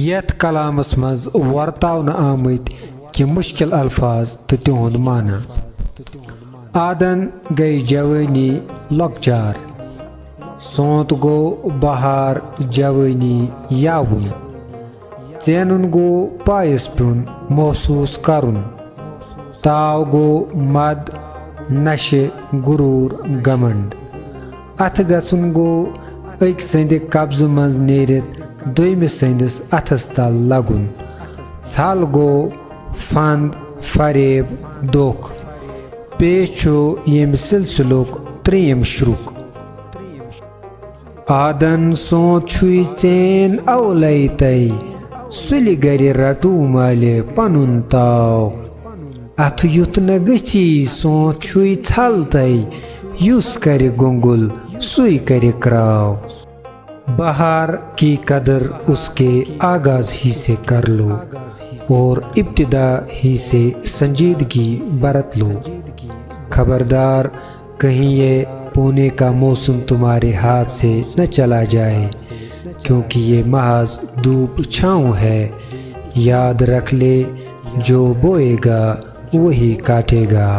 यथ कलामस मज वर्तावन आमत कि मुश्किल अल्फाज तो तिहुंद माना। आदन गई जवानी लॉकचार, सोंत गो बहार जवानी यावुन, चेनुन गो पायस पुन महसूस करुन, ताव गो मद नशे गुरूर गमंड, अथ गसुन गो एक संदे कब्ज मज नेरित दोयमिस संदिस अथस तल लगुन, छल गो फंद फरेब दोख, पेश छु यम सिलसिलुक त्रीम शुरुक। आदन सोच छुई चेन औलै तै, सुलि गरि रटू माले पनुन ताव, अथ युत न गछि सोच छुई छल तै, युस करि गोंगुल सुई करि कराव। बहार की कदर उसके आगाज ही से कर लो और इब्तिदा ही से संजीदगी बरत लो। खबरदार कहीं ये पुणे का मौसम तुम्हारे हाथ से न चला जाए, क्योंकि ये महज धूप छाँव है। याद रख ले, जो बोएगा वही काटेगा।